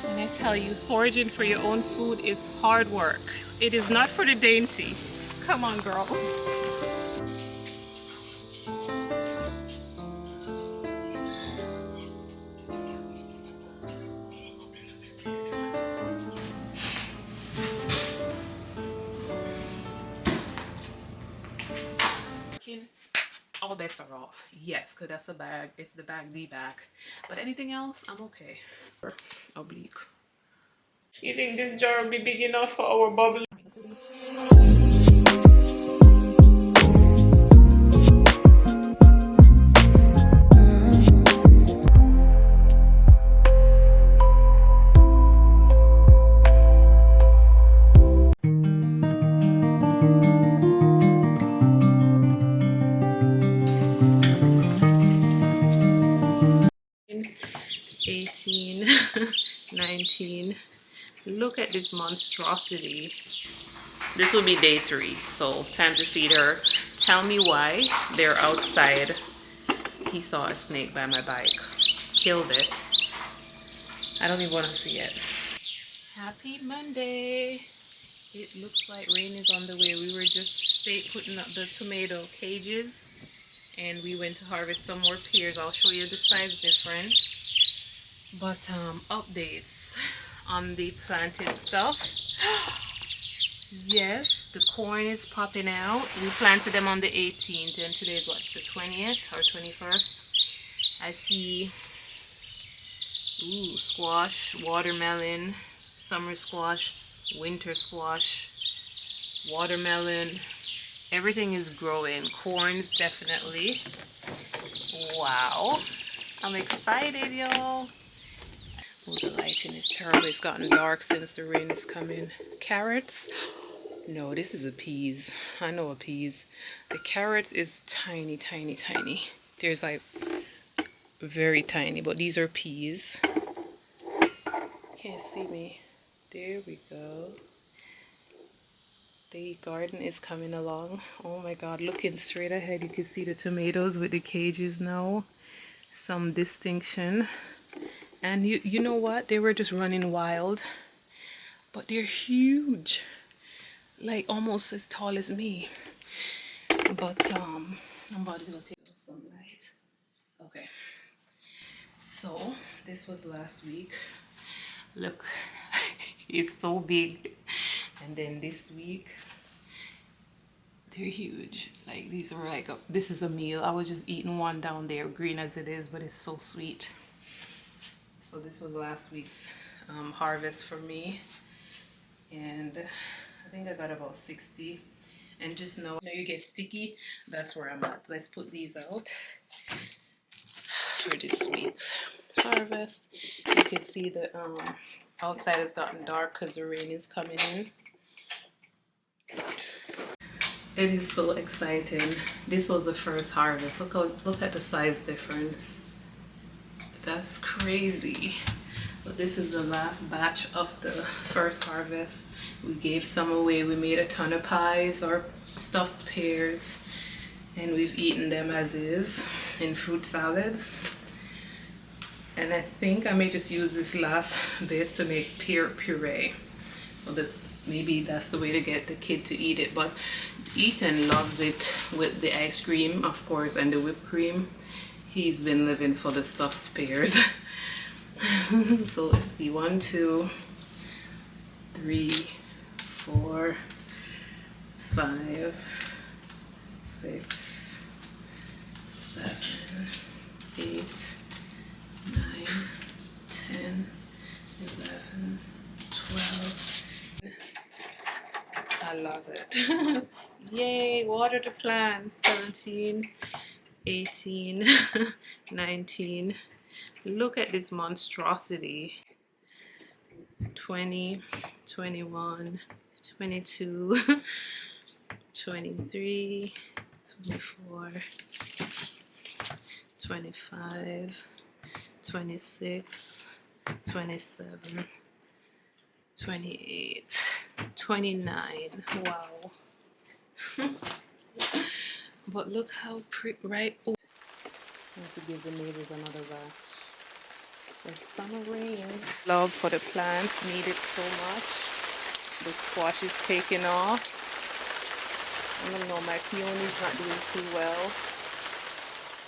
And I tell you, foraging for your own food is hard work. It is not for the dainty. Come on, girl. All bets are off. Yes, because that's a bag. It's the bag, the bag. But anything else, I'm okay. Oblique. You think this jar will be big enough for our bubble? 18, 19. Look at this monstrosity. This will be day 3, so time to feed her. Tell me why they're outside. He saw a snake by my bike. Killed it. I don't even want to see it. Happy Monday. It looks like rain is on the way. We were just putting up the tomato cages and we went to harvest some more pears. I'll show you the size difference. But updates on the planted stuff. Yes, the corn is popping out. We planted them on the 18th and today is what, the 20th or 21st. I see squash, watermelon, summer squash, winter squash, watermelon. Everything is growing. Corns definitely. Wow. I'm excited, y'all. Oh, the lighting is terrible. It's gotten dark since the rain is coming. Carrots. No, this is a peas. I know a peas. The carrots is tiny, tiny, tiny. There's like very tiny, but these are peas. Can't see me. There we go. The garden is coming along. Oh my god, looking straight ahead, you can see the tomatoes with the cages now. Some distinction. And you know what? They were just running wild. But they're huge. Like almost as tall as me. But I'm about to go take off some light. Okay. So this was last week. Look, it's so big. And then this week, they're huge. Like these are like this is a meal. I was just eating one down there, green as it is, but it's so sweet. So this was last week's harvest for me, and I think I got about 60. And just know you get sticky, that's where I'm at. Let's put these out for this week's harvest. You can see the outside has gotten dark because the rain is coming in. It is so exciting. This was the first harvest. Look at the size difference. That's crazy. But this is the last batch of the first harvest. We gave some away. We made a ton of pies or stuffed pears, and we've eaten them as is in fruit salads. And I think I may just use this last bit to make pear puree. Well, maybe that's the way to get the kid to eat it. But Ethan loves it with the ice cream, of course, and the whipped cream. He's been living for the stuffed pears. So let's see, 1, 2, 3, 4, 5, 6, 7, 8, 9, 10, 11, 12. I love it. Yay, water the plants. 17, 18, 19. Look at this monstrosity. 20, 21, 22, 23, 24, 25, 26, 27, 28, 29. Wow. But look how pretty, right? Oh. I have to give the neighbors another batch. If summer rains. Love for the plants, need it so much. The squash is taking off. I don't know, my peonies not doing too well,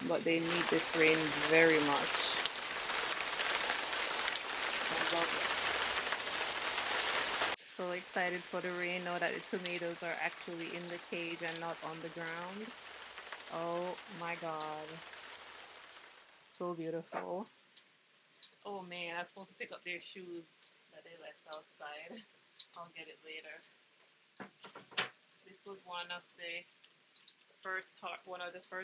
but they need this rain very much. I love it. So excited for the rain now that the tomatoes are actually in the cage and not on the ground. Oh my god. So beautiful. Oh man, I'm supposed to pick up their shoes that they left outside. I'll get it later. This was one of the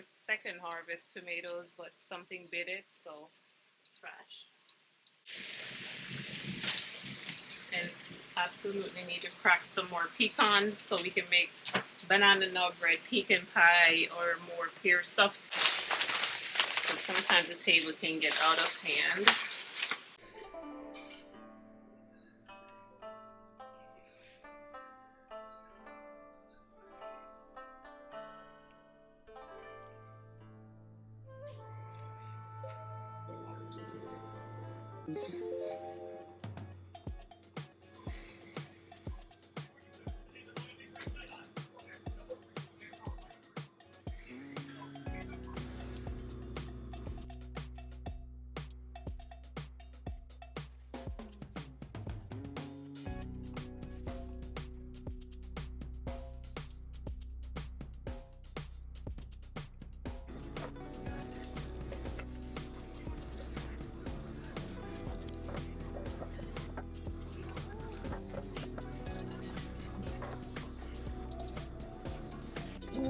second harvest tomatoes, but something bit it, so trash. And absolutely need to crack some more pecans so we can make banana nut bread, pecan pie, or more pear stuff. Because sometimes the table can get out of hand.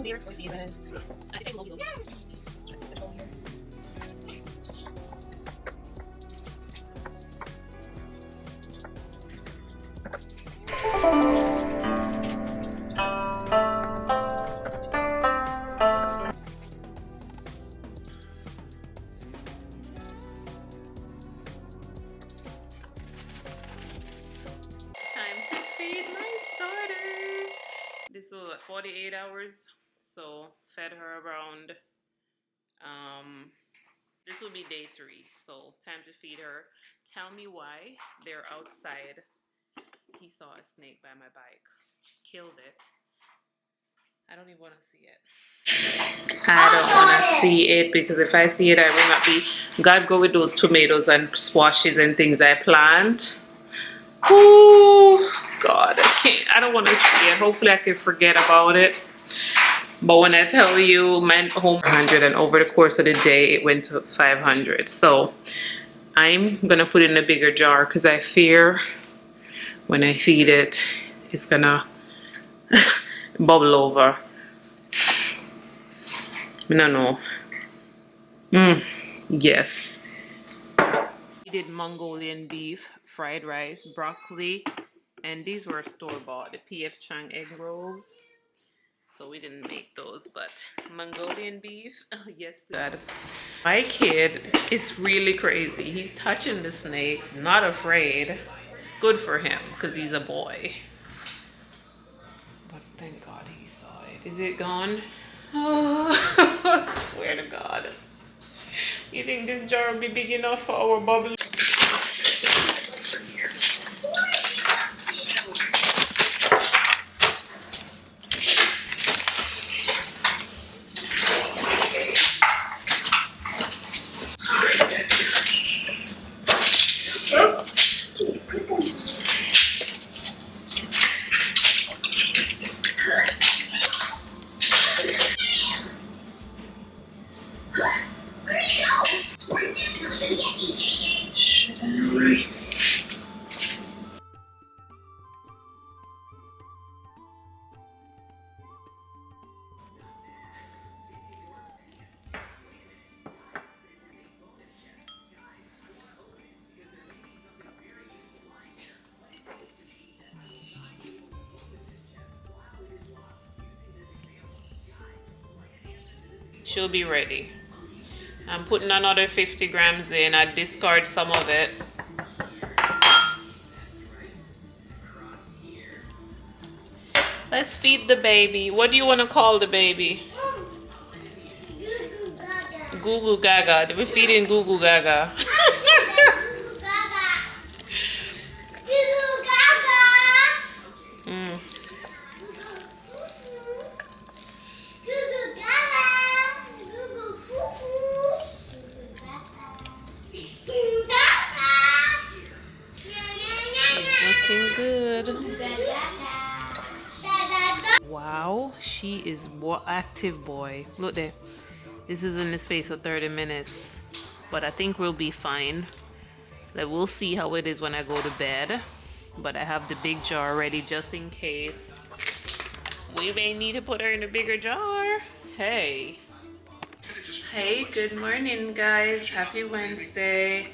Dear for season. I think I love you. Time to feed my starter. This was 48 hours. So fed her around, this will be day 3, so time to feed her. Tell me why they're outside. He saw a snake by my bike, killed it. I don't even want to see it. I don't want to see it, because if I see it, I will not be. God, go with those tomatoes and squashes and things I plant. Oh God, I can't. I don't want to see it. Hopefully I can forget about it. But when I tell you my home 100, and over the course of the day it went to 500. So I'm gonna put it in a bigger jar because I fear when I feed it, it's gonna bubble over. No. Yes. We did Mongolian beef, fried rice, broccoli, and these were store-bought, the PF Chang egg rolls. So we didn't make those, but Mongolian beef, yes, God. My kid is really crazy. He's touching the snakes, not afraid. Good for him, because he's a boy. But thank God he saw it. Is it gone? Oh, I swear to God. You think this jar will be big enough for our bubble? She'll be ready. I'm putting another 50 grams in. I discard some of it. Let's feed the baby. What do you want to call the baby? Goo Goo Gaga. We're feeding Goo Goo Gaga. She's looking good. Wow, she is active, boy. Look there. This is in the space of 30 minutes. But I think we'll be fine. Like, we'll see how it is when I go to bed. But I have the big jar ready just in case. We may need to put her in a bigger jar. Hey. Hey, good morning, guys. Happy Wednesday.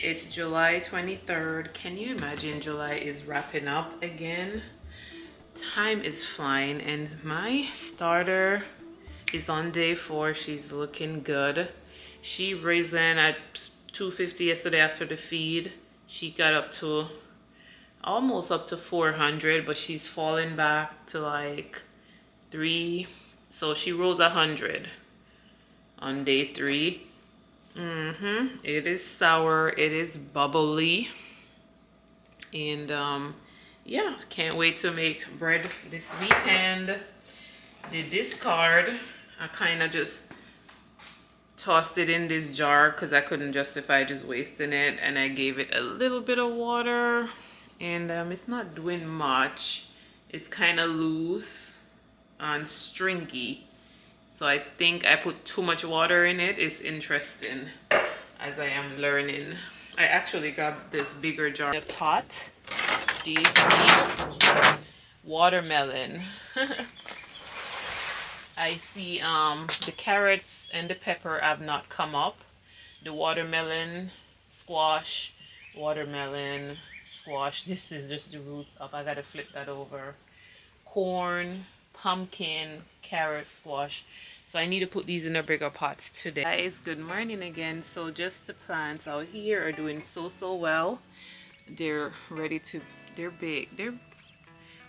It's July 23rd. Can you imagine July is wrapping up again? Time is flying, and my starter is on day 4. She's looking good. She risen at 250 yesterday after the feed. She got up to almost up to 400, but she's fallen back to like 3. So she rose 100 on day 3. It is sour, it is bubbly, and yeah, can't wait to make bread this weekend. The discard, I kind of just tossed it in this jar because I couldn't justify just wasting it, and I gave it a little bit of water, and it's not doing much. It's kind of loose and stringy, so I think I put too much water in it. It's interesting as I am learning. I actually grabbed this bigger jar. The pot. Do you see watermelon? I see the carrots and the pepper have not come up. The watermelon, squash, watermelon, squash. This is just the roots up. I gotta flip that over. Corn, pumpkin, carrot, squash. So I need to put these in the bigger pots today. Guys, good morning again. So just the plants out here are doing so well. They're ready to, they're big. They're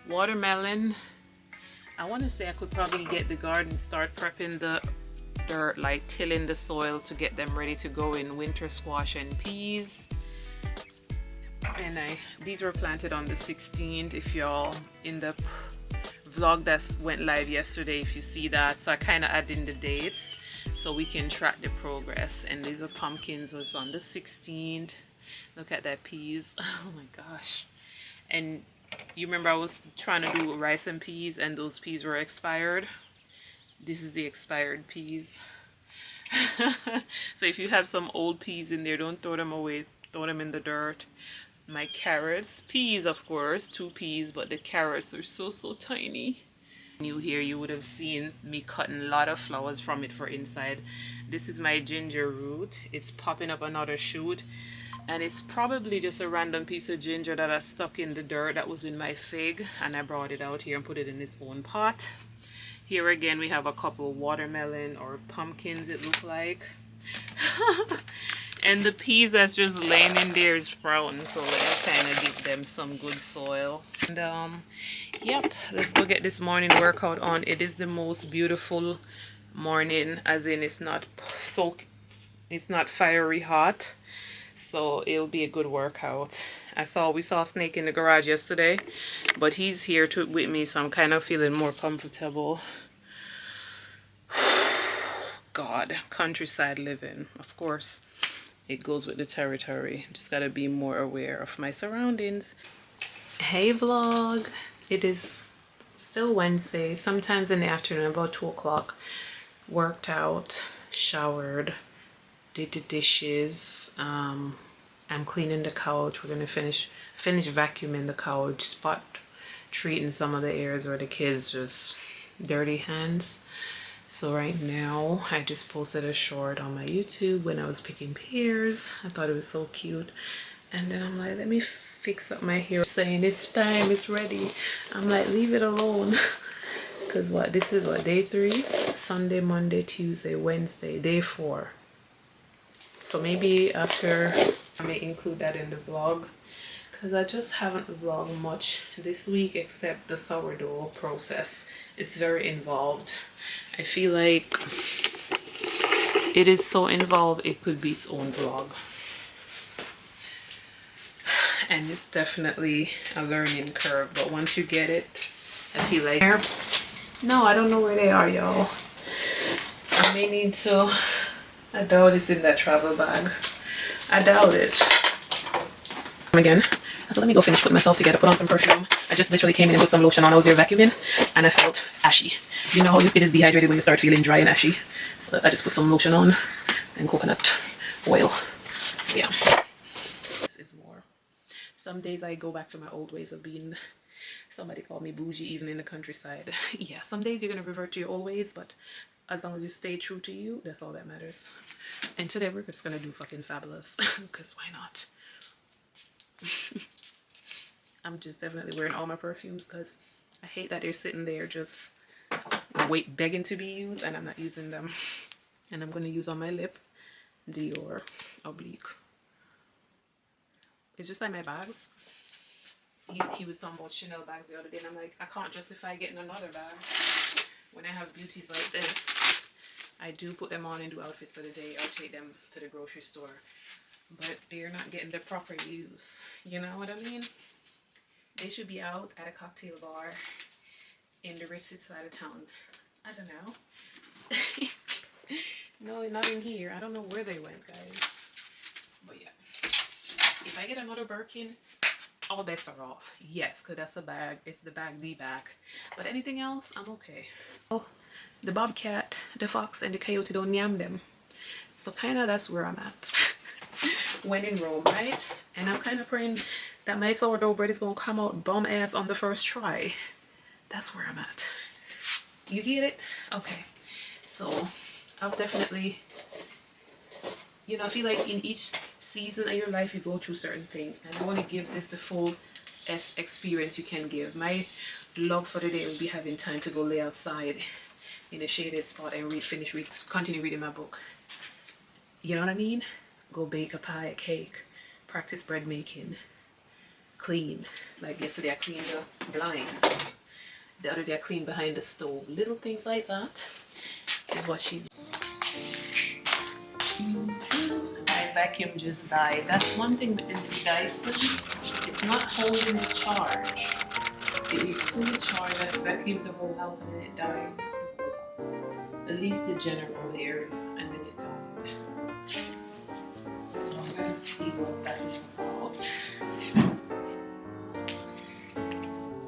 watermelon. I want to say I could probably get the garden, start prepping the dirt, like tilling the soil to get them ready to go in. Winter squash and peas. And these were planted on the 16th. If y'all in the vlog that went live yesterday, if you see that, so I kind of add in the dates so we can track the progress. And these are pumpkins, was on the 16th. Look at that peas. Oh my gosh. And you remember I was trying to do rice and peas, and those peas were expired. This is the expired peas. So if you have some old peas in there, don't throw them away, throw them in the dirt. My carrots, peas of course, 2 peas, but the carrots are so tiny. New here, you would have seen me cutting a lot of flowers from it for inside. This is my ginger root. It's popping up another shoot, and it's probably just a random piece of ginger that I stuck in the dirt that was in my fig, and I brought it out here and put it in its own pot. Here again we have a couple watermelon or pumpkins, it look like. And the peas that's just laying in there is sprouting, so I kind of give them some good soil. And yep, let's go get this morning workout on. It is the most beautiful morning, as in it's not fiery hot, so it'll be a good workout. We saw a snake in the garage yesterday, but he's here with me, so I'm kind of feeling more comfortable. God, countryside living, of course. It goes with the territory. Just gotta be more aware of my surroundings. Hey vlog, it is still Wednesday, sometimes in the afternoon, about 2 o'clock. Worked out, showered, did the dishes. I'm cleaning the couch. We're gonna finish vacuuming the couch, spot treating some of the areas where the kids just dirty hands. So right now, I just posted a short on my YouTube when I was picking pears. I thought it was so cute. And then I'm like, let me fix up my hair. Saying it's time, it's ready. I'm like, leave it alone. Because this is day 3? Sunday, Monday, Tuesday, Wednesday, day 4. So maybe after, I may include that in the vlog. Because I just haven't vlogged much this week except the sourdough process. It's very involved. I feel like it is so involved it could be its own vlog. And it's definitely a learning curve, but once you get it, I feel like... No, I don't know where they are, y'all. I may need to... I doubt it's in that travel bag. I doubt it. Again, so let me go finish putting myself together, put on some perfume. I just literally came in and put some lotion on. I was there vacuuming and I felt ashy. You know how your skin is dehydrated when you start feeling dry and ashy? So I just put some lotion on and coconut oil. So yeah, this is more. Some days I go back to my old ways of being, somebody called me bougie even in the countryside. Yeah, some days you're going to revert to your old ways, but as long as you stay true to you, that's all that matters. And today we're just going to do fucking fabulous because why not? I'm just definitely wearing all my perfumes because I hate that they're sitting there just begging to be used and I'm not using them. And I'm going to use on my lip Dior Oblique. It's just like my bags. He was talking about Chanel bags the other day and I'm like, I can't justify getting another bag. When I have beauties like this, I do put them on and do outfits of the day or take them to the grocery store. But they're not getting the proper use. You know what I mean? They should be out at a cocktail bar in the rich side of town. I don't know. No, not in here. I don't know where they went, guys. But yeah. If I get another Birkin, all bets are off. Yes, because that's a bag. It's the bag. But anything else, I'm okay. Oh, the bobcat, the fox, and the coyote don't yam them. So kind of that's where I'm at. When in Rome, right? And I'm kind of praying that my sourdough bread is going to come out bum ass on the first try. That's where I'm at. You get it? Okay. So I've definitely, you know, I feel like in each season of your life you go through certain things. And I want to give this the full experience you can give. My log for the day will be having time to go lay outside in a shaded spot and continue reading my book. You know what I mean? Go bake a pie, a cake, practice bread making, clean. Like yesterday I cleaned the blinds. The other day I cleaned behind the stove. Little things like that is what she's. My vacuum just died. That's one thing with the Dyson. It's not holding the charge. It was fully charged. I vacuumed the whole house and then it died. At least the general area, and then it died. So I'm going to see what that is about.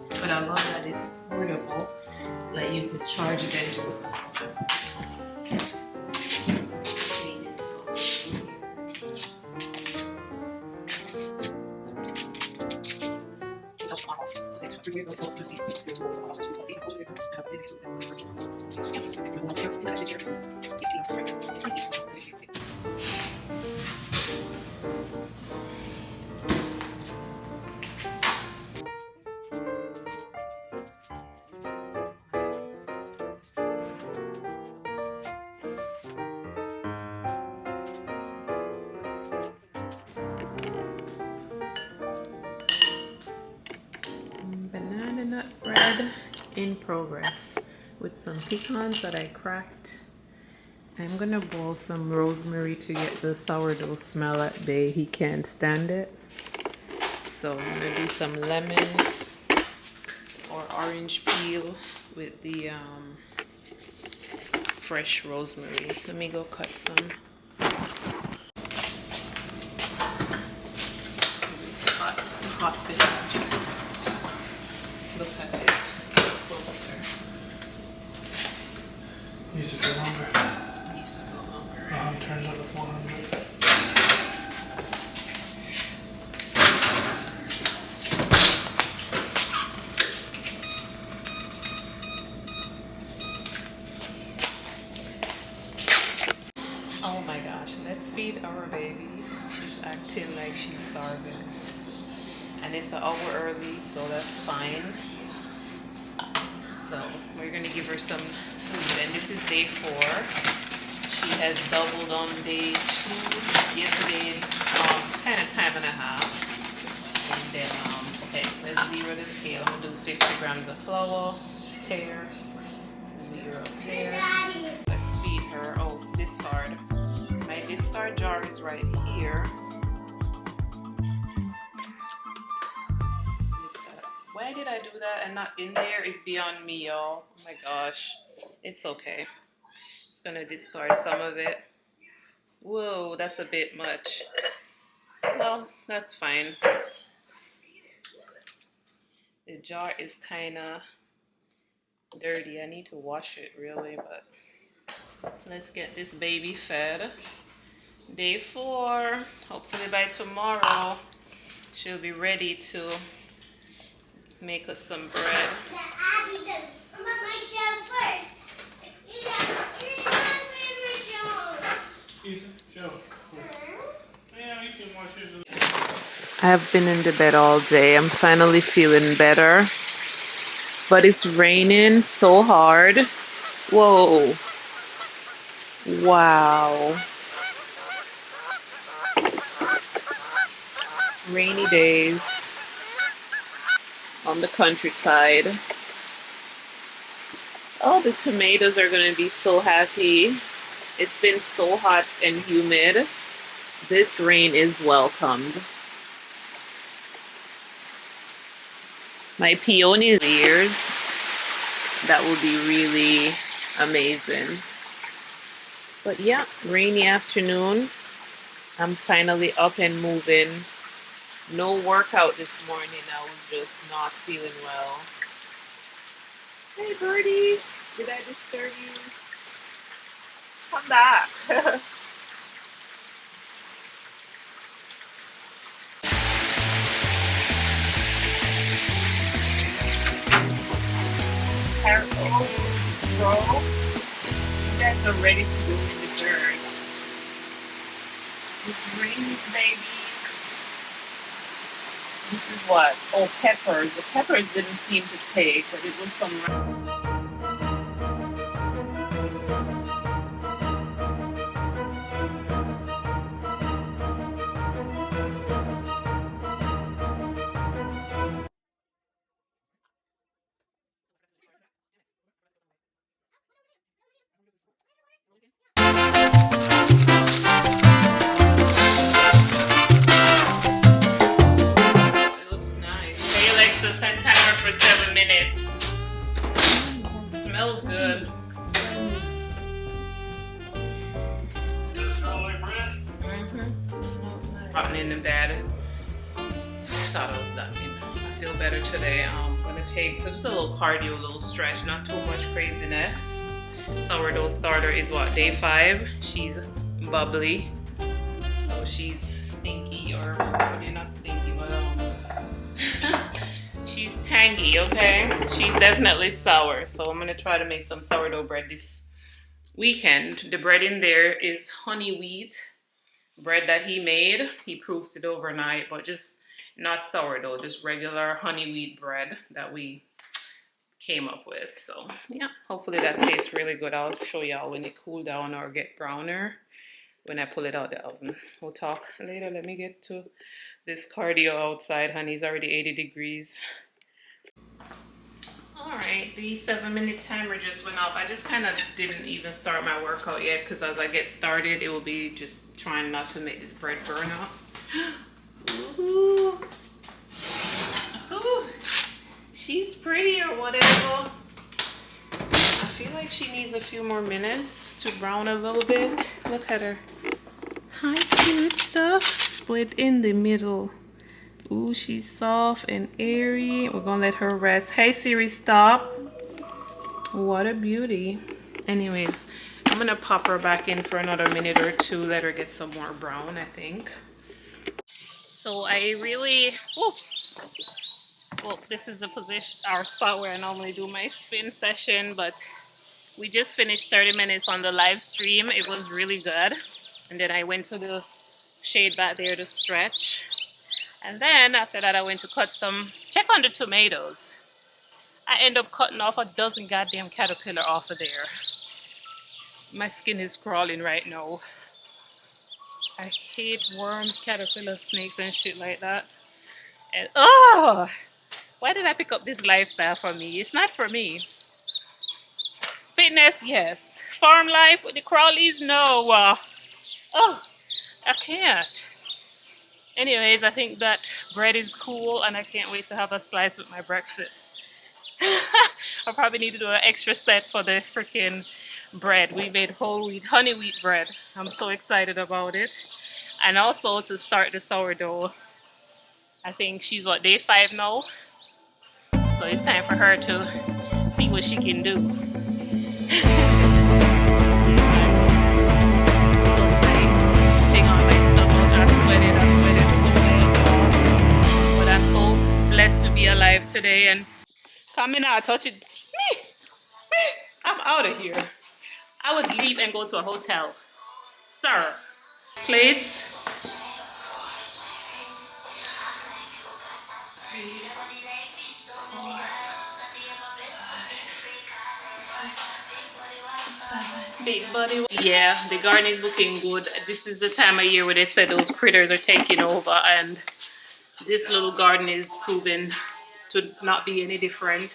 But I love that it's portable. Like you could charge it and just clean it. Banana nut bread in progress with some pecans that I cracked. I'm gonna boil some rosemary to get the sourdough smell at bay. He can't stand it. So I'm gonna do some lemon or orange peel with the fresh rosemary. Let me go cut some. It's hot bit. Look at it closer. Needs to go longer. Needs to go longer. Turns out to 400. Oh my gosh, let's feed our baby. She's acting like she's starving. And it's an hour early, so that's fine. So we're gonna give her some food, and this is day 4. She has doubled on day 2. Yesterday, kind of time and a half. And then, okay, let's zero the scale. I'm gonna do 50 grams of flour, tear, 0 tear. Let's feed her. Oh, discard. My discard jar is right here. Why did I do that and not in there? It's beyond me, y'all. Oh my gosh. It's okay. Just gonna discard some of it. Whoa, that's a bit much. Well, that's fine. The jar is kind of dirty. I need to wash it really, but let's get this baby fed. Day 4. Hopefully by tomorrow she'll be ready to make us some bread. I have been in the bed all day. I'm finally feeling better. But it's raining so hard. Whoa. Wow. Rainy days on the countryside. Oh, the tomatoes are going to be so happy. It's been so hot and humid. This rain is welcomed. My peonies ears, that will be really amazing. But yeah, rainy afternoon. I'm finally up and moving. No workout this morning. I was just not feeling well. Hey birdie, did I disturb you? Come back. Oh, bro, you guys are ready to go in the dirt. It's raining, baby. This is what? Oh, peppers. The peppers didn't seem to take, but it was some. It looks nice. Hey Alexa, set timer for 7 minutes. Smells good. Does it smell like bread? Mm-hmm. Smells nice. Rotten in the bed. Thought I was done. I feel better today. I'm gonna take just a little cardio, a little stretch, not too much craziness. Sourdough starter is what, day 5? She's bubbly. Oh, she's stinky, or maybe not stinky, but she's tangy, okay? She's definitely sour, so I'm gonna try to make some sourdough bread this weekend. The bread in there is honey wheat bread that he made. He proofed it overnight, but just not sourdough, just regular honey wheat bread that we came up with. So yeah, hopefully that tastes really good. I'll show y'all when it cool down or get browner when I pull it out the oven. We'll talk later. Let me get to this cardio outside, honey. It's already 80 degrees. All right, the 7-minute timer just went off. I just kind of didn't even start my workout yet because as I get started, it will be just trying not to make this bread burn up. Ooh. Ooh. She's pretty or whatever. I feel like she needs a few more minutes to brown a little bit. Look at her. Hi, cute stuff. Split in the middle. Ooh, she's soft and airy. We're gonna let her rest. Hey Siri, stop. What a beauty. Anyways, I'm gonna pop her back in for another minute or two. Let her get some more brown, I think. So I really, oops. Well, this is the position, our spot where I normally do my spin session, but we just finished 30 minutes on the live stream. It was really good. And then I went to the shade back there to stretch. And then after that, I went to check on the tomatoes. I end up cutting off a dozen goddamn caterpillar off of there. My skin is crawling right now. I hate worms, caterpillars, snakes, and shit like that. And oh, why did I pick up this lifestyle for me? It's not for me. Fitness, yes. Farm life with the crawlies, no. Oh, I can't. Anyways, I think that bread is cool and I can't wait to have a slice with my breakfast. I probably need to do an extra set for the freaking bread. We made whole wheat, honey wheat bread. I'm so excited about it. And also to start the sourdough. I think she's what, day 5 now? So it's time for her to see what she can do. But I'm so blessed to be alive today and coming out, touch it. Me, I'm out of here. I would leave and go to a hotel. Sir. Plates. 3, 4, 5, 6, 7. Big body. Yeah, the garden is looking good. This is the time of year where they said those critters are taking over, and this little garden is proven to not be any different.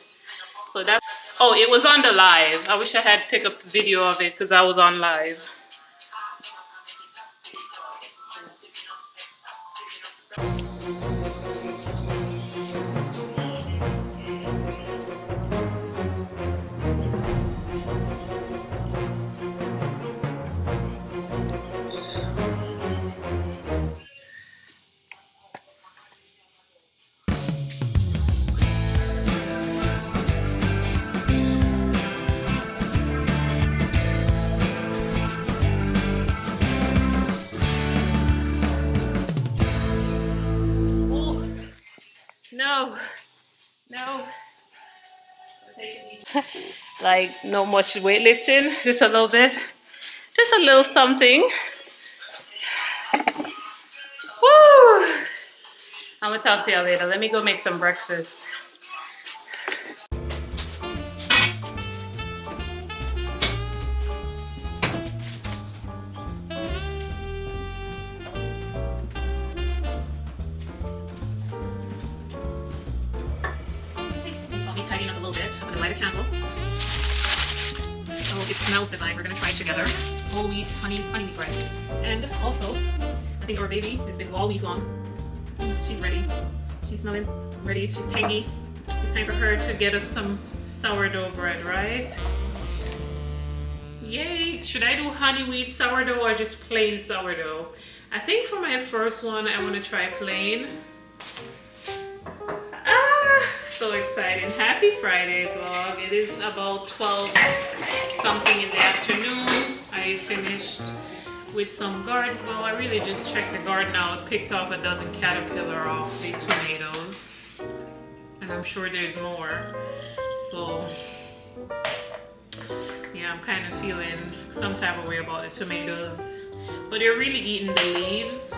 So that's, oh, it was on the live. I wish I had taken a video of it because I was on live. No, no. Like, no much weightlifting, just a little bit, just a little something. Woo! I'm gonna talk to y'all later. Let me go make some breakfast. Tidying up a little bit. I'm gonna light a candle. Oh, it smells divine. We're gonna try it together. Whole wheat, honey wheat bread. And also, I think our baby has been all week long. She's ready. She's smelling ready. She's tangy. It's time for her to get us some sourdough bread, right? Yay! Should I do honey wheat sourdough or just plain sourdough? I think for my first one, I want to try plain. So exciting. Happy Friday vlog. It is about 12 something in the afternoon. I finished with some garden. Well, I really just checked the garden out, picked off a dozen caterpillar off the tomatoes. And I'm sure there's more. So yeah, I'm kind of feeling some type of way about the tomatoes. But they're really eating the leaves.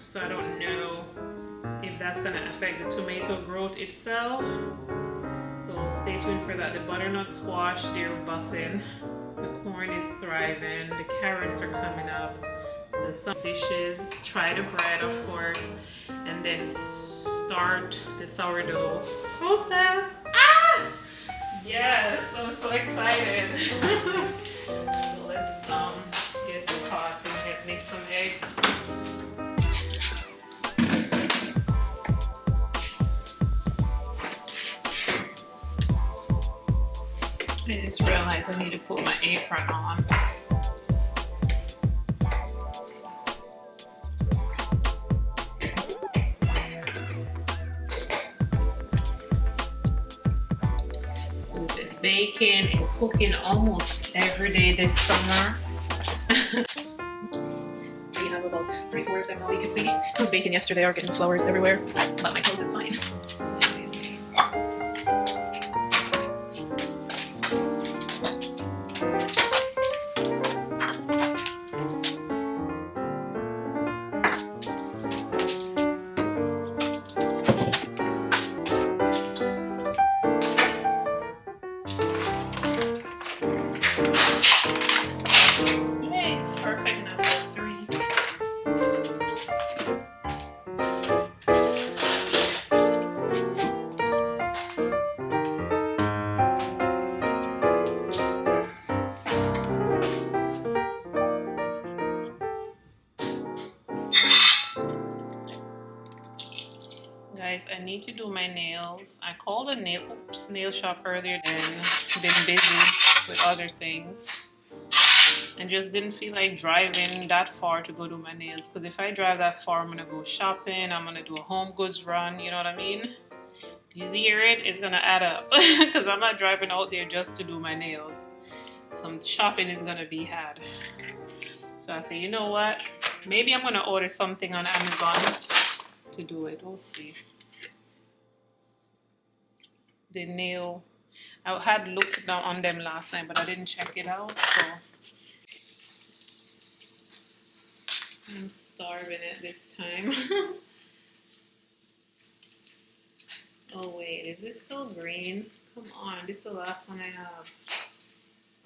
So I don't know if that's gonna affect the tomato growth itself. So stay tuned for that. The butternut squash, they're bussing. The corn is thriving. The carrots are coming up. The some dishes, try the bread of course, and then start the sourdough process. Ah! Yes, I'm so excited. So let's get the pot and make some eggs. I just realized I need to put my apron on. We've been baking and cooking almost every day this summer. We have about 3-4 of them now. You can see I was baking yesterday or getting flowers everywhere, but my clothes is fine. Anyways. Guys, I need to do my nails. I called a nail shop earlier and been busy with other things. and just didn't feel like driving that far to go do my nails. Because if I drive that far, I'm gonna go shopping, I'm gonna do a home goods run, you know what I mean? You hear it? It's gonna add up. Because I'm not driving out there just to do my nails. Some shopping is gonna be had. So I say, you know what? Maybe I'm gonna order something on Amazon to do it. We'll see. The nail, I had looked on them last night, but I didn't check it out. So I'm starving at this time. Oh wait, is this still green? Come on, this is the last one I have.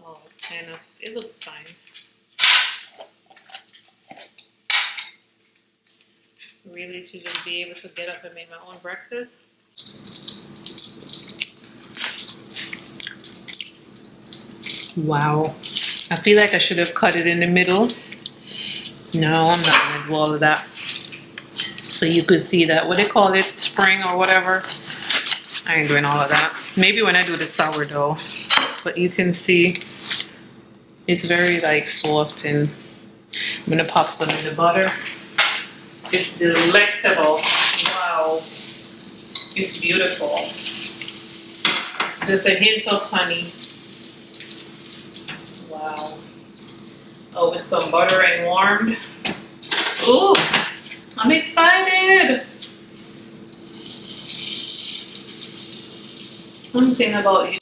Oh, it's kind of, it looks fine. Really, to just be able to get up and make my own breakfast. Wow. I feel like I should have cut it in the middle. No, I'm not gonna do all of that. So you could see that, what they call it, spring or whatever. I ain't doing all of that. Maybe when I do the sourdough. But you can see it's very like soft, and I'm gonna pop some in the butter. It's delectable. Wow. It's beautiful. There's a hint of honey. Wow. Oh, with some butter and warmed. Ooh, I'm excited. Something about you.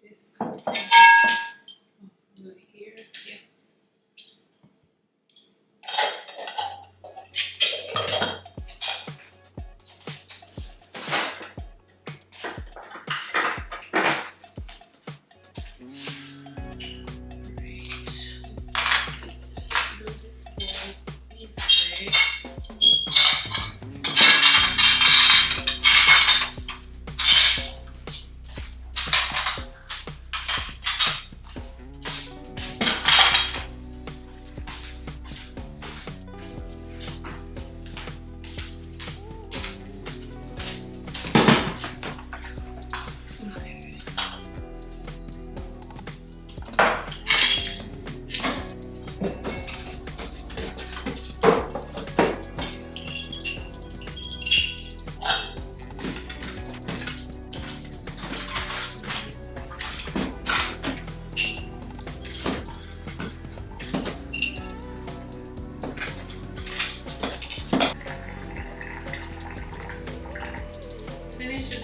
This good here. Yeah.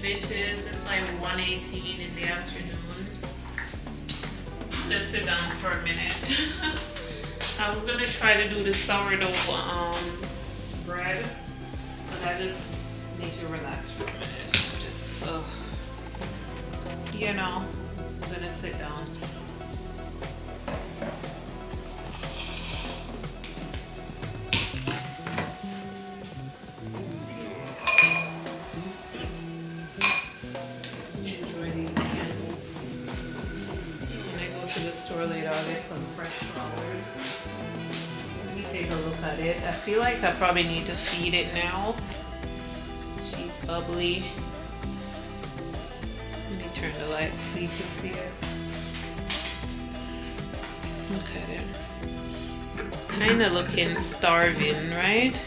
dishes. It's like 1:18 in the afternoon. Just sit down for a minute. I was gonna try to do the sourdough bread, but I just need to relax for a minute. Just, you know, I'm gonna sit down. Later I'll get some fresh flowers. Let me take a look at it. I feel like I probably need to feed it now. She's bubbly. Let me turn the light so you can see it. Look at it. Kind of looking starving, right?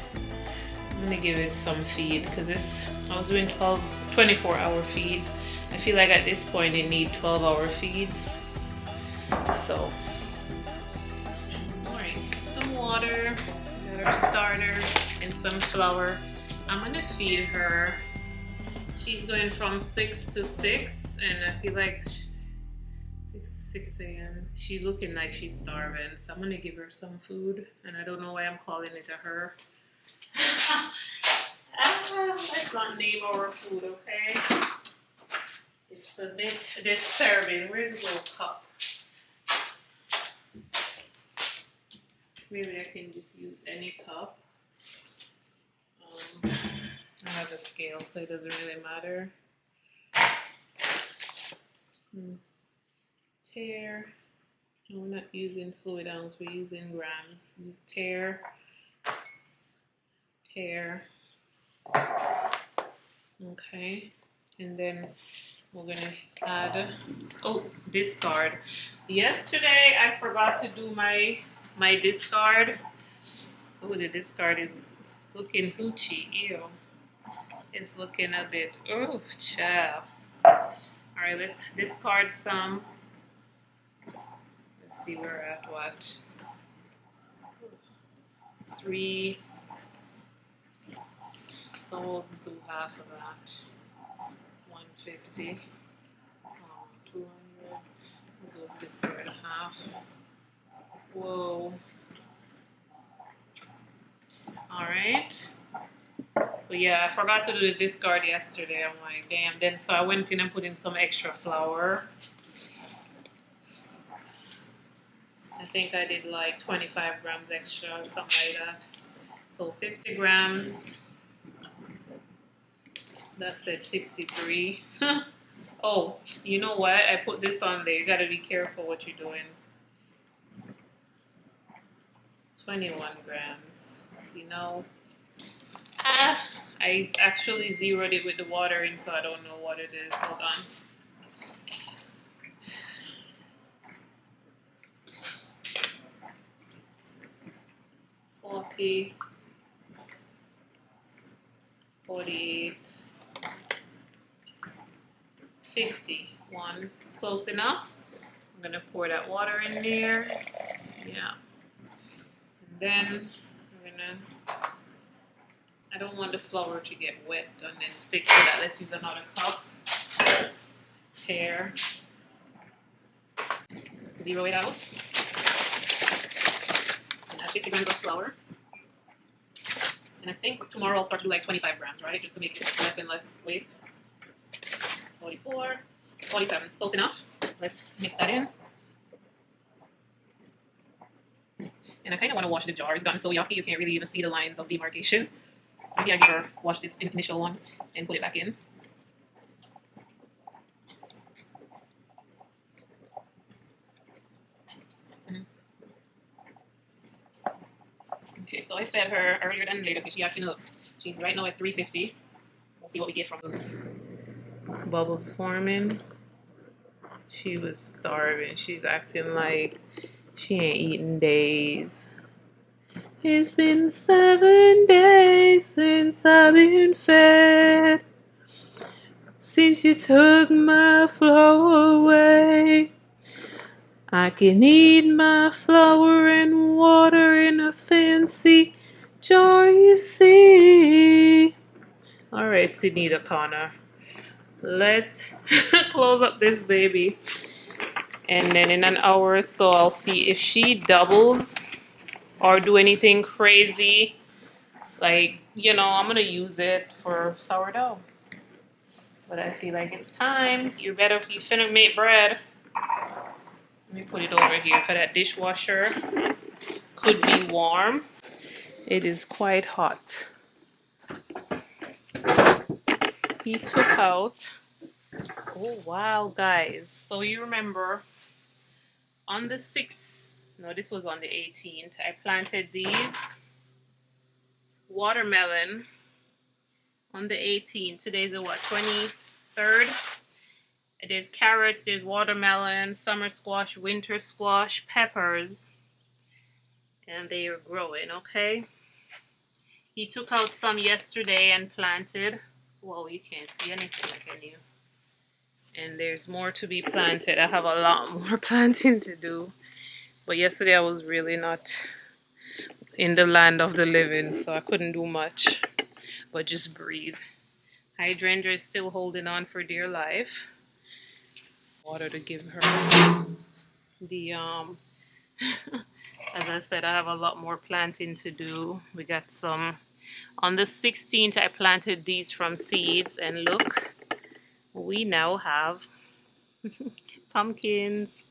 I'm gonna give it some feed because I was doing 24-hour feeds. I feel like at this point it needs 12-hour feeds. So, alright, some water, our starter, and some flour. I'm gonna feed her. She's going from 6 to 6, and I feel like she's 6 a.m. She's looking like she's starving, so I'm gonna give her some food, and I don't know why I'm calling it a her. Let's not name our food, okay? It's a bit disturbing. Where's the little cup? Maybe I can just use any cup. I have a scale, so it doesn't really matter. Tear. No, we're not using fluid ounce, we're using grams. Tear. Okay. And then we're gonna add, discard. Yesterday I forgot to do my discard. Oh, the discard is looking hoochie. Ew. It's looking a bit, oh, child. Alright, let's discard some. Let's see, we're at what? 3. So we'll do half of that. 150. 200. We'll do discard half. Whoa. Alright. So yeah, I forgot to do the discard yesterday. I'm like, damn. Then so I went in and put in some extra flour. I think I did like 25 grams extra or something like that. So 50 grams. That's at 63. Oh, you know what? I put this on there. You gotta be careful what you're doing. 21 grams. See now? I actually zeroed it with the water in, so I don't know what it is. Hold on. $40, 48, 51. Close enough. I'm gonna pour that water in there. Yeah. And then I'm gonna, I don't want the flour to get wet and then stick to that. Let's use another cup. Pear. Zero it out. And add 50 grams of flour. And I think tomorrow I'll start to do like 25 grams, right? Just to make it less and less waste. 44, 47. Close enough. Let's mix that in. And I kind of want to wash the jar. It's gotten so yucky you can't really even see the lines of demarcation. Maybe I give her wash this initial one and put it back in. Okay, so I fed her earlier than later because she's acting up. She's right now at 350. We'll see what we get from those bubbles forming. She was starving. She's acting like she ain't eaten days. It's been 7 days since I've been fed. Since you took my flour away. I can eat my flour and water in a fancy jar, you see. Alright, Sydney the Connor. let's close up this baby. And then in an hour or so, I'll see if she doubles or do anything crazy. Like, you know, I'm gonna use it for sourdough. But I feel like it's time. You finna make bread. Let me put it over here because that dishwasher could be warm. It is quite hot. He took out, oh wow guys. So you remember on the 6th, no, this was on the 18th, I planted these watermelon on the 18th. Today's the what, 23rd? There's carrots, there's watermelon, summer squash, winter squash, peppers, and they are growing, okay? He took out some yesterday and planted. Well, you can't see anything, can you? And there's more to be planted. I have a lot more planting to do. But yesterday I was really not in the land of the living, so I couldn't do much, but just breathe. Hydrangea is still holding on for dear life. Water to give her. The as I said, I have a lot more planting to do. We got some on the 16th. I planted these from seeds, and look, we now have pumpkins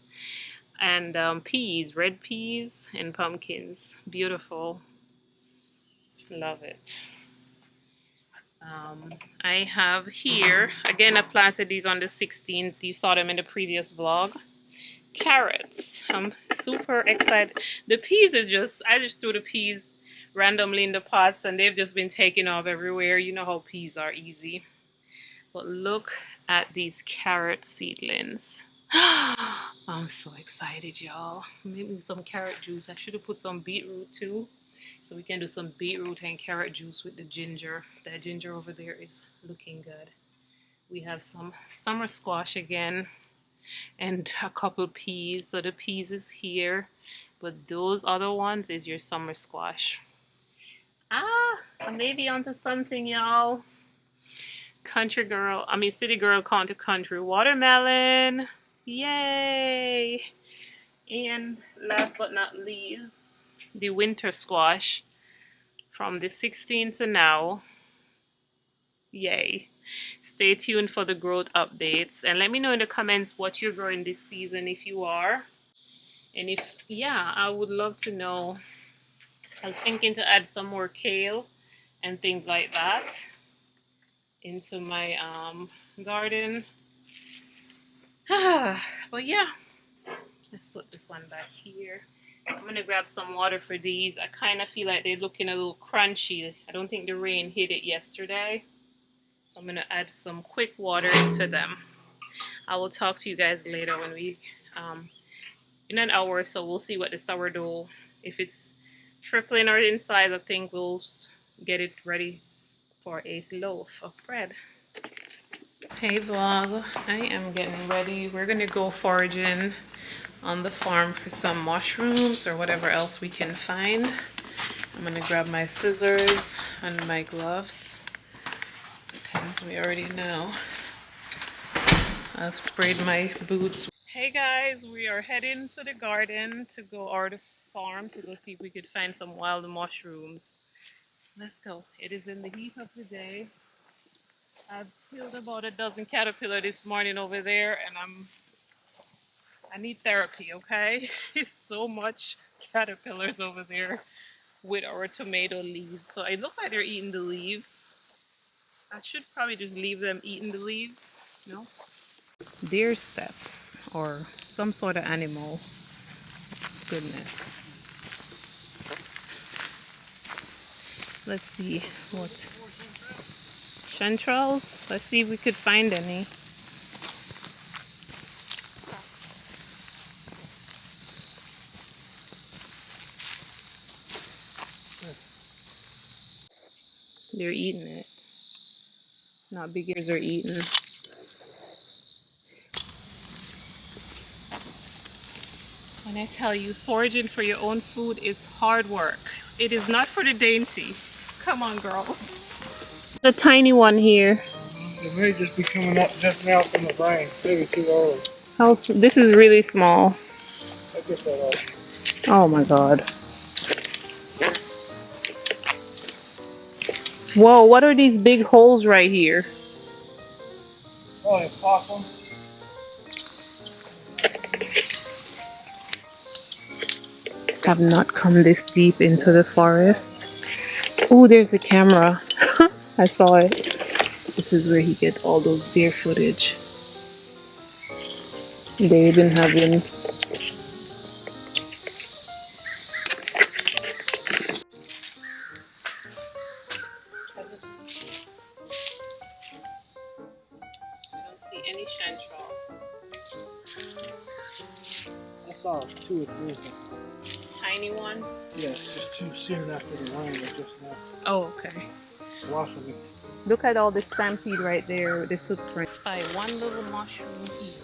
and peas, red peas and pumpkins. Beautiful. Love it. I have here, again, I planted these on the 16th. You saw them in the previous vlog. Carrots. I'm super excited. The peas are just, I just threw the peas randomly in the pots and they've just been taking off everywhere. You know how peas are, easy. But look at these carrot seedlings. I'm so excited, y'all. Maybe some carrot juice. I should have put some beetroot too. So we can do some beetroot and carrot juice with the ginger. That ginger over there is looking good. We have some summer squash again and a couple peas. So the peas is here, but those other ones is your summer squash. I may be onto something, y'all. Country girl, I mean city girl gone to country. Watermelon, yay! And last but not least, the winter squash from the 16th to now. Yay. Stay tuned for the growth updates and let me know in the comments what you're growing this season if you are. And if, yeah, I would love to know. I was thinking to add some more kale and things like that into my garden. But yeah, let's put this one back here. I'm gonna grab some water for these. I kind of feel like they're looking a little crunchy. I don't think the rain hit it yesterday, so I'm gonna add some quick water into them. I will talk to you guys later when we in an hour or so. We'll see what the sourdough, if it's tripling or in size. I think we'll get it ready for a loaf of bread. Hey vlog, I am getting ready. We're gonna go foraging on the farm for some mushrooms or whatever else we can find. I'm gonna grab my scissors and my gloves because we already know I've sprayed my boots. Hey guys, we are heading to the garden to go, or the farm, to go see if we could find some wild mushrooms. Let's go. It is in the heat of the day. I've killed about a dozen caterpillars this morning over there, and I need therapy, okay? It's so much caterpillars over there with our tomato leaves. So it looks like they're eating the leaves. I should probably just leave them eating the leaves, no? Deer steps or some sort of animal. Goodness. Let's see what chanterelles. Let's see if we could find any. They're eating it. Not big ears are eating. When I tell you, foraging for your own food is hard work. It is not for the dainty. Come on, girl. The tiny one here. It may just be coming up just now from the brain. Maybe too early. This is really small. I get that off. Oh my god. Whoa, what are these big holes right here? Probably a possum. Have not come this deep into the forest. Oh, there's the camera. I saw it. This is where he gets all those deer footage. They've been having... any chanterelle. I saw 2 or 3 of them. Tiny ones? Yeah, just too soon after the rain or just now. Oh, okay. Blossoming. Look at all the stampede right there with the footprint. By one little mushroom here.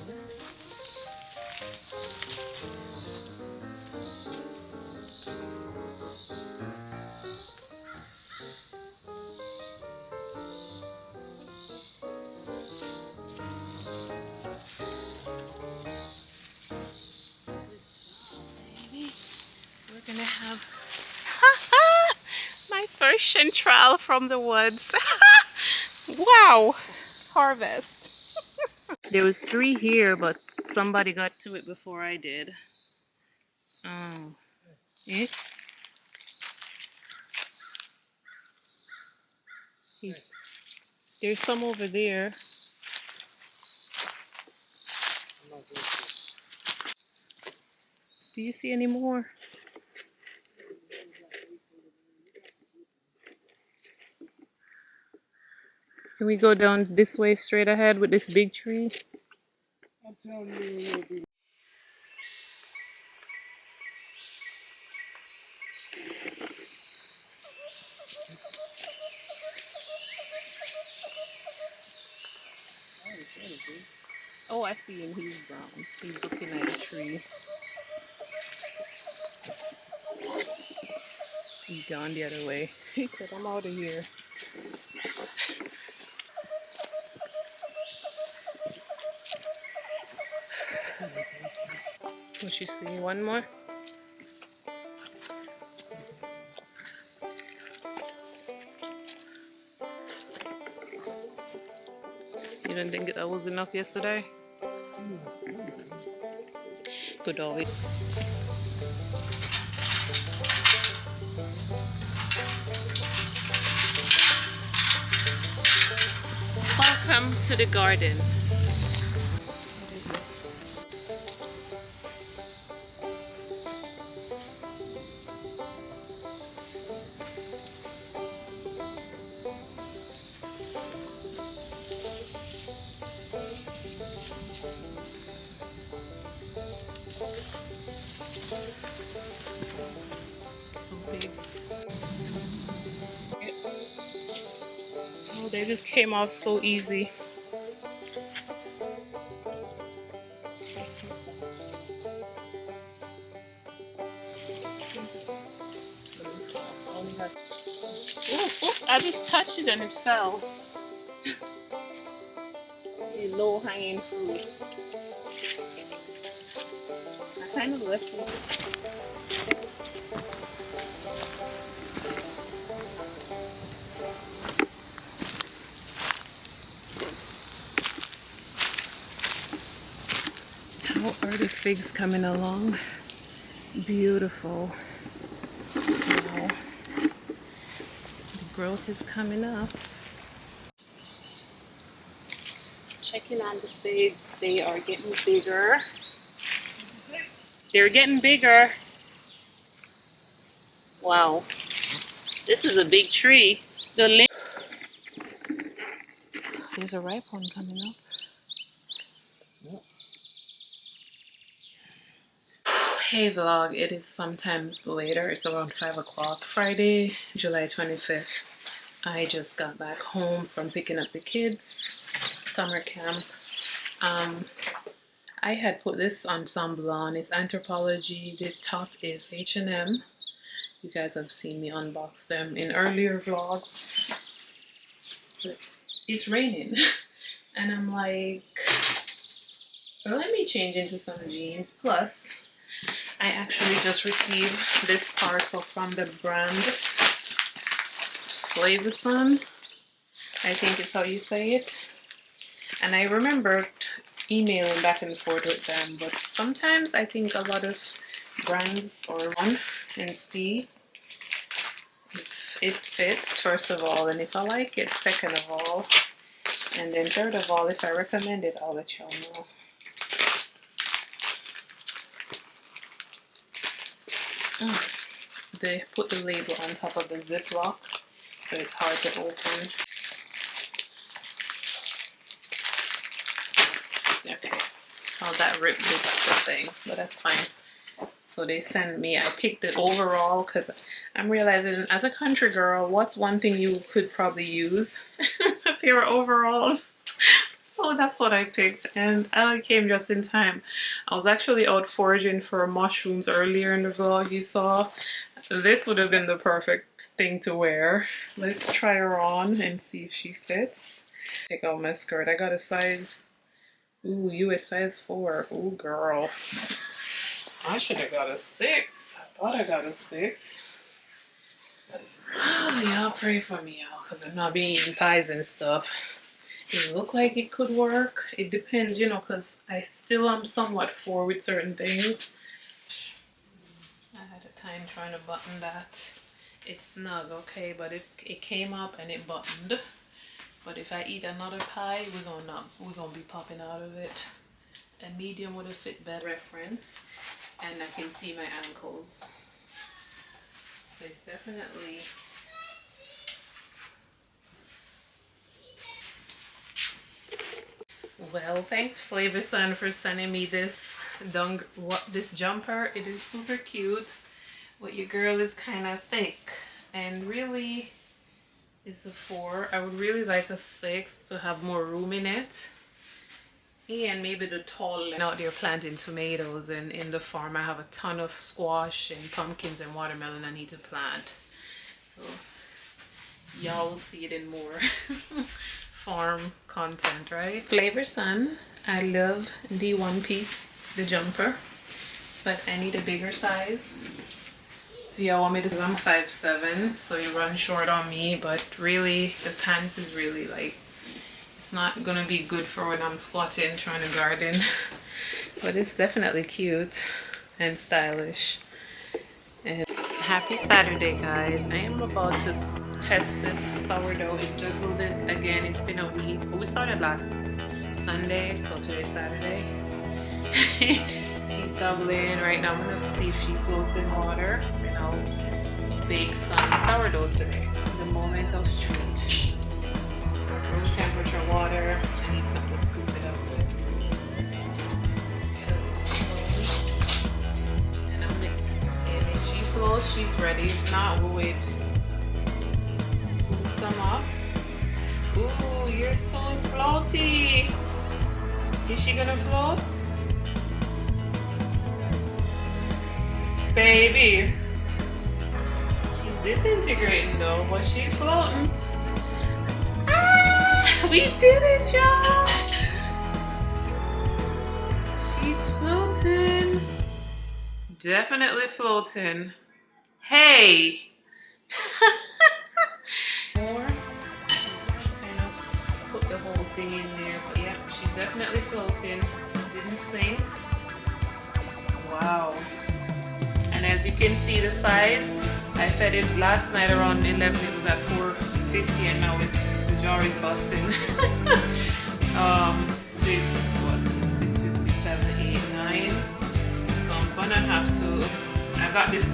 We're gonna have my first chanterelle from the woods. Wow, harvest. There was 3 here, but somebody got to it before I did. Oh, eh? There's some over there. Do you see any more? Can we go down this way straight ahead with this big tree? I'm telling you, it'll be. Oh, I see him. He's brown. He's looking at a tree. He's gone the other way. He said, I'm out of here. What you see? One more? You didn't think that was enough yesterday? Good always. Welcome to the garden. Oh, they just came off so easy. Ooh, I just touched it and it fell. A low hanging fruit. I kind of left it. How are the figs coming along? Beautiful. Wow. The growth is coming up. Checking on the figs. They are getting bigger. They're getting bigger. Wow. This is a big tree. There's a ripe one coming up. Yep. Hey vlog, it is sometimes later. It's around 5 o'clock. Friday, July 25th. I just got back home from picking up the kids. Summer camp. I had put this ensemble on. It's Anthropology. The top is H&M. You guys have seen me unbox them in earlier vlogs. But it's raining. And I'm like, well, let me change into some jeans. Plus, I actually just received this parcel from the brand Flavor-Sun, I think is how you say it. And I remember emailing back and forth with them, but sometimes I think a lot of brands or one and see if it fits, first of all, and if I like it, second of all, and then third of all, if I recommend it, I'll let y'all know. They put the label on top of the Ziploc, so it's hard to open. Okay, well that ripped the thing, but that's fine. So they sent me, I picked it overall because I'm realizing as a country girl, what's one thing you could probably use? A pair of overalls. So that's what I picked, and I came just in time. I was actually out foraging for mushrooms earlier in the vlog you saw. This would have been the perfect thing to wear. Let's try her on and see if she fits. Check out my skirt. I got a size, ooh, US size 4. Ooh, girl. I should have got a 6. I thought I got a 6. Oh, y'all pray for me, y'all, because I'm not being eating pies and stuff. It looked like it could work. It depends, you know, because I still am somewhat for with certain things. I had a time trying to button that. It's snug, okay, but it came up and it buttoned. But if I eat another pie, we're gonna be popping out of it. A medium would have fit better. Reference, and I can see my ankles. So it's definitely. Well, thanks Flavor-Sun for sending me this this jumper. It is super cute, but your girl is kind of thick, and really is a 4. I would really like a 6 to have more room in it. And maybe the tall out there planting tomatoes, and in the farm I have a ton of squash and pumpkins and watermelon I need to plant. So y'all will see it in more farm content, right? Flavor-Sun, I love the one piece, the jumper, but I need a bigger size. So y'all want me to, I'm 5'7", so you run short on me, but really the pants is really like, it's not gonna be good for when I'm squatting trying to garden, but it's definitely cute and stylish. And happy Saturday, guys. I am about to test this sourdough. It juggled it again. It's been a week. We started last Sunday, so today's Saturday. She's doubling right now. I'm gonna see if she floats in water, and I'll bake some sourdough today. The moment of truth. Room temperature water. I need something to scoop it up with. And I'm gonna, and if she flows, she's ready. If not, we'll wait. Scoop some up. Ooh, you're so floaty. Is she gonna float? Baby. She's disintegrating though, but she's floating. We did it, y'all! She's floating. Definitely floating. Hey! More. Kind of put the whole thing in there, but yeah, she's definitely floating. Didn't sink. Wow. And as you can see the size, I fed it last night around 11, it was at 450, and now it's, the jar is busting. 650, 7, 8, 9. So I'm gonna have to, I got this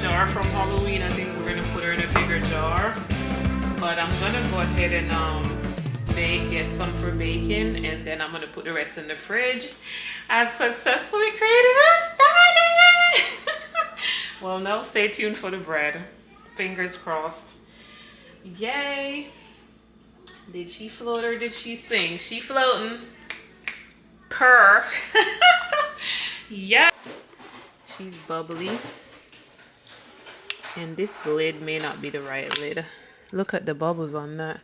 jar from Halloween. I think we're gonna put her in a bigger jar. But I'm gonna go ahead and get some for baking, and then I'm gonna put the rest in the fridge. I've successfully created a starter! Well, now stay tuned for the bread. Fingers crossed. Yay! Did she float or did she sing? She floating. Purr. Yeah. She's bubbly. And this lid may not be the right lid. Look at the bubbles on that.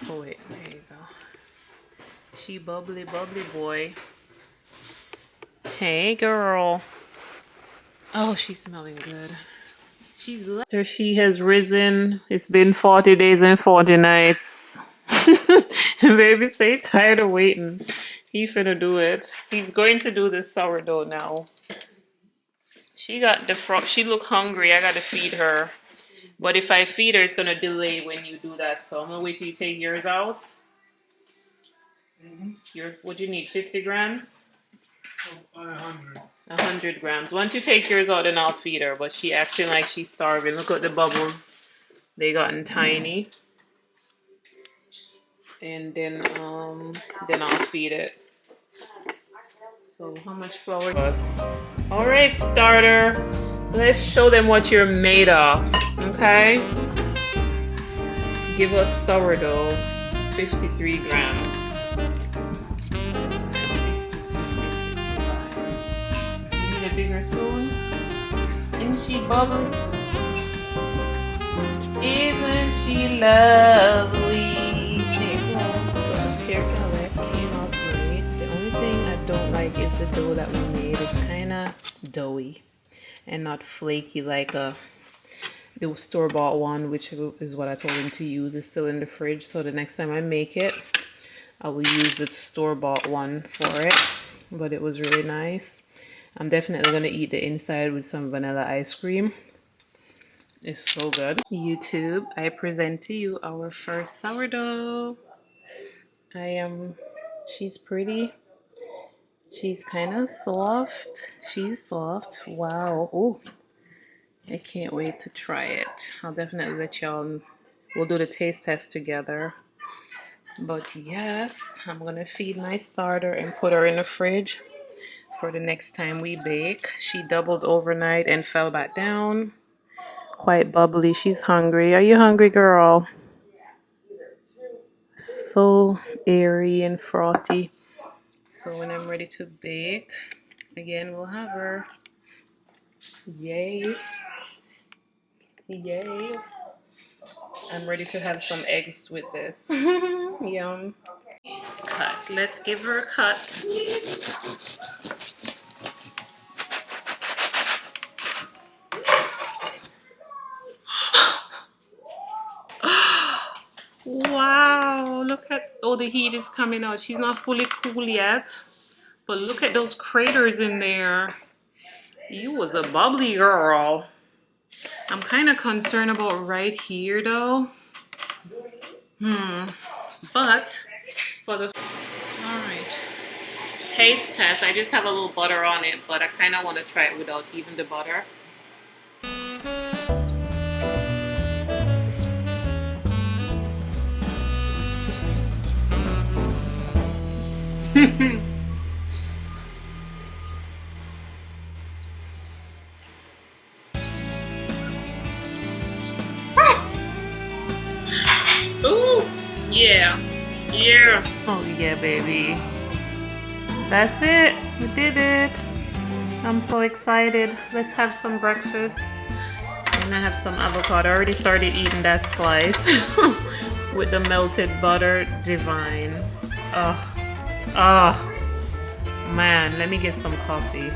Oh wait, there you go. She bubbly, bubbly boy. Hey, girl. Oh, she's smelling good. After she has risen, it's been 40 days and 40 nights. Baby say tired of waiting. He finna do it. He's going to do the sourdough now. She got the she look hungry. I gotta feed her. But if I feed her, it's gonna delay when you do that. So I'm gonna wait till you take yours out. What do you need? 50 grams? 100. 100 grams. Once you take yours out, then I'll feed her. But she acting like she's starving. Look at the bubbles. They gotten tiny. And then I'll feed it. So how much flour? All right, starter. Let's show them what you're made of. Okay. Give us sourdough. 53 grams. Bigger spoon. Isn't she bubbly? Isn't she lovely? So the pear collab came out great. The only thing I don't like is the dough that we made. It's kind of doughy and not flaky like the store-bought one, which is what I told him to use. It's still in the fridge, so the next time I make it, I will use the store-bought one for it. But it was really nice. I'm definitely going to eat the inside with some vanilla ice cream. It's so good. YouTube, I present to you our first sourdough. She's pretty. She's kind of soft. She's soft. Wow. Oh, I can't wait to try it. I'll definitely let y'all, we'll do the taste test together. But yes, I'm going to feed my starter and put her in the fridge for the next time we bake. She doubled overnight and fell back down. Quite bubbly. She's hungry. Are you hungry, girl? So airy and frothy. So when I'm ready to bake, again, we'll have her. Yay. Yay. I'm ready to have some eggs with this. Yum. Cut. Let's give her a cut. Wow, look at, oh, the heat is coming out. She's not fully cool yet, but look at those craters in there. You was a bubbly girl. I'm kind of concerned about right here though. But for the, all right, taste test. I just have a little butter on it, but I kind of want to try it without even the butter. Ooh, yeah, yeah. Oh yeah, baby. That's it. We did it. I'm so excited. Let's have some breakfast. And I have some avocado. I already started eating that slice with the melted butter. Divine. Oh, man, let me get some coffee.